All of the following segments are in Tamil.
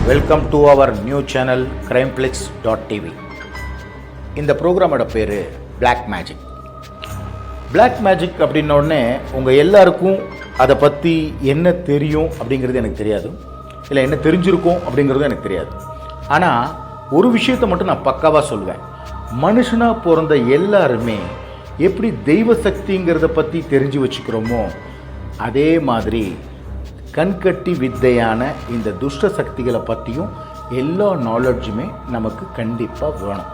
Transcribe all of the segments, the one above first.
Welcome to our new channel crimeflix.tv. இந்த ப்ரோக்ராமோட பேர் பிளாக் மேஜிக். பிளாக் மேஜிக் அப்படின்னோடனே உங்கள் எல்லாருக்கும் அதை பற்றி என்ன தெரியும் அப்படிங்கிறது எனக்கு தெரியாது, இல்லை என்ன தெரிஞ்சிருக்கும் அப்படிங்கிறது எனக்கு தெரியாது. ஆனால் ஒரு விஷயத்தை மட்டும் நான் பக்காவாக சொல்லுவேன். மனுஷனாக பிறந்த எல்லாருமே எப்படி தெய்வ சக்திங்கிறத பற்றி தெரிஞ்சு வச்சுக்கிறோமோ அதே மாதிரி கண்கட்டி வித்தையான இந்த துஷ்ட சக்திகளை பற்றியும் எல்லா நாலேஜுமே நமக்கு கண்டிப்பாக வேணும்.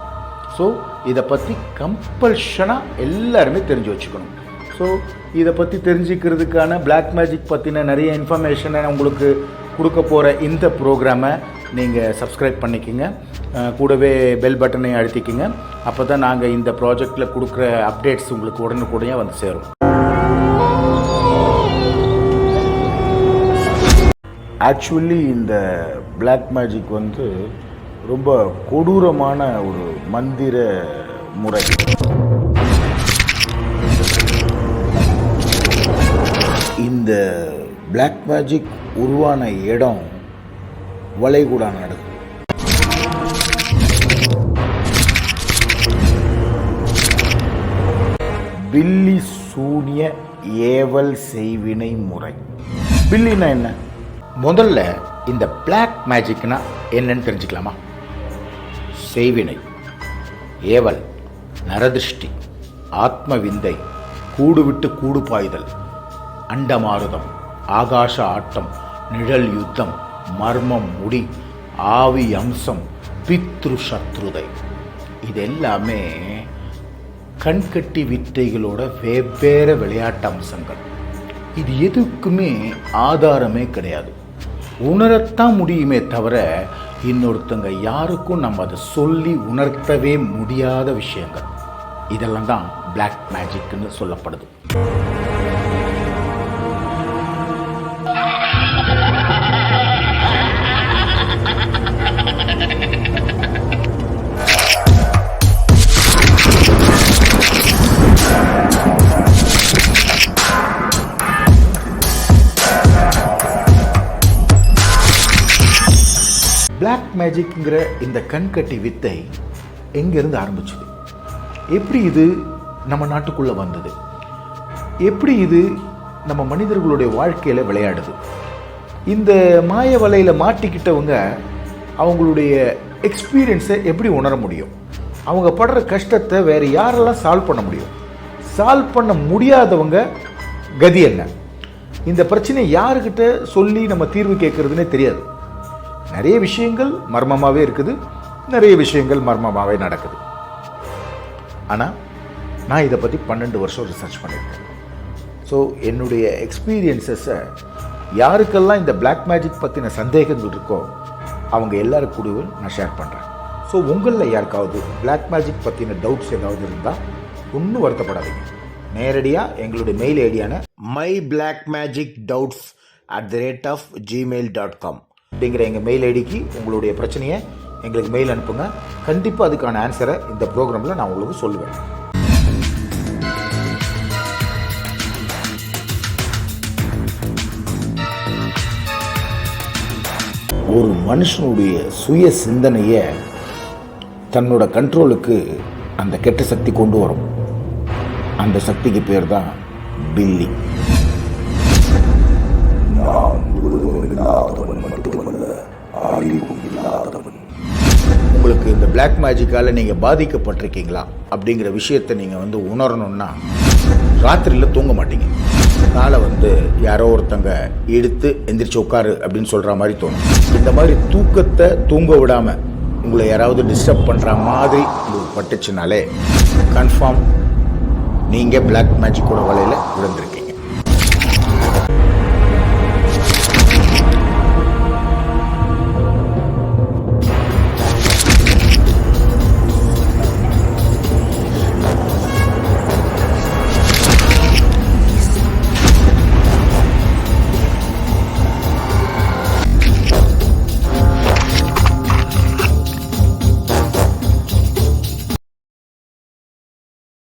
ஸோ இதை பற்றி கம்பல்ஷனாக எல்லாருமே தெரிஞ்சு வச்சுக்கணும். ஸோ இதை பற்றி தெரிஞ்சுக்கிறதுக்கான பிளாக் மேஜிக் பற்றின நிறைய இன்ஃபர்மேஷனை உங்களுக்கு கொடுக்க போகிற இந்த ப்ரோக்ராமை நீங்கள் சப்ஸ்கிரைப் பண்ணிக்கோங்க, கூடவே பெல் பட்டனை அழுத்திக்கிங்க. அப்போ தான் நாங்கள் இந்த ப்ராஜெக்டில் கொடுக்குற அப்டேட்ஸ் உங்களுக்கு உடனுக்குடனே வந்து சேரும். ஆக்சுவலி இந்த பிளாக் மேஜிக் வந்து ரொம்ப கொடூரமான ஒரு மந்திர முறை. இந்த பிளாக் மேஜிக் உருவான இடம் வளைகுடா நாடு. பில்லி சூனிய ஏவல் செய்வினை முறை. பில்லினா என்ன? முதல்ல இந்த பிளாக் மேஜிக்னா என்னன்னு தெரிஞ்சுக்கலாமா? செய்வினை, ஏவல், நரதிருஷ்டி, ஆத்ம விந்தை, கூடு விட்டு கூடு பாய்தல், அண்டமாருதம், ஆகாச ஆட்டம், நிழல் யுத்தம், மர்மம் முடி, ஆவி அம்சம், பித்ரு சத்ருதை, இதெல்லாமே கண்கட்டி வித்தைகளோட வெவ்வேறு விளையாட்டு அம்சங்கள். இது எதுக்குமே ஆதாரமே கிடையாது, உணரத்தான் முடியுமே தவிர இன்னொருத்தங்க யாருக்கும் நம்ம அதை சொல்லி உணர்த்தவே முடியாத விஷயங்கள். இதெல்லாம் தான் பிளாக் மேஜிக்னு சொல்லப்படுது. பிளாக் மேஜிக்ங்கிற இந்த கண்கட்டி வித்தை எங்கேருந்து ஆரம்பிச்சது? எப்படி இது நம்ம நாட்டுக்குள்ளே வந்தது? எப்படி இது நம்ம மனிதர்களுடைய வாழ்க்கையில் விளையாடுது? இந்த மாய வலையில் மாட்டிக்கிட்டவங்க அவங்களுடைய எக்ஸ்பீரியன்ஸை எப்படி உணர முடியும்? அவங்க படுற கஷ்டத்தை வேறு யாரெல்லாம் சால்வ் பண்ண முடியும்? சால்வ் பண்ண முடியாதவங்க கதி என்ன? இந்த பிரச்சனை யாருக்கிட்ட சொல்லி நம்ம தீர்வு கேட்குறதுனே தெரியாது. நிறைய விஷயங்கள் மர்மமாகவே இருக்குது, நிறைய விஷயங்கள் மர்மமாகவே நடக்குது. ஆனால் நான் இதை பற்றி 12 வருஷம் ரிசர்ச் பண்ணியிருக்கேன். ஸோ என்னுடைய எக்ஸ்பீரியன்ஸஸை யாருக்கெல்லாம் இந்த பிளாக் மேஜிக் பற்றின சந்தேகங்கள் இருக்கோ அவங்க எல்லாரும் கூடவும் நான் ஷேர் பண்ணுறேன். ஸோ உங்களில் யாருக்காவது பிளாக் மேஜிக் பற்றின டவுட்ஸ் ஏதாவது இருந்தால் ஒன்றும் வருத்தப்படாதீங்க. நேரடியாக எங்களுடைய மெயில் ஐடியான myblackmagicdoubts@gmail.com அப்படிங்கிற எங்கள் மெயில் ஐடிக்கு உங்களுடைய பிரச்சனையை எங்களுக்கு மெயில் அனுப்புங்க. கண்டிப்பாக அதுக்கான ஆன்சரை இந்த ப்ரோக்ராமில் நான் உங்களுக்கு சொல்லுவேன். ஒரு மனுஷனுடைய சுய சிந்தனையை தன்னோட கண்ட்ரோலுக்கு அந்த கெட்ட சக்தி கொண்டு வரும். அந்த சக்திக்கு பேர் தான் பில்லி. உங்களுக்கு இந்த பிளாக் மேஜிக்கால நீங்கள் பாதிக்கப்பட்டிருக்கீங்களா அப்படிங்கிற விஷயத்தை நீங்கள் உணரணும்னா ராத்திரியில் தூங்க மாட்டீங்க. காலை யாரோ ஒருத்தங்க எடுத்து எந்திரிச்சு உட்காரு அப்படின்னு சொல்கிற மாதிரி தோணும். இந்த மாதிரி தூக்கத்தை தூங்க விடாமல் உங்களை யாராவது டிஸ்டர்ப் பண்ணுற மாதிரி உங்களுக்கு பட்டுச்சுனாலே கன்ஃபார்ம் நீங்கள் பிளாக் மேஜிக்கோட வலையில் விழுந்திருக்கீங்க.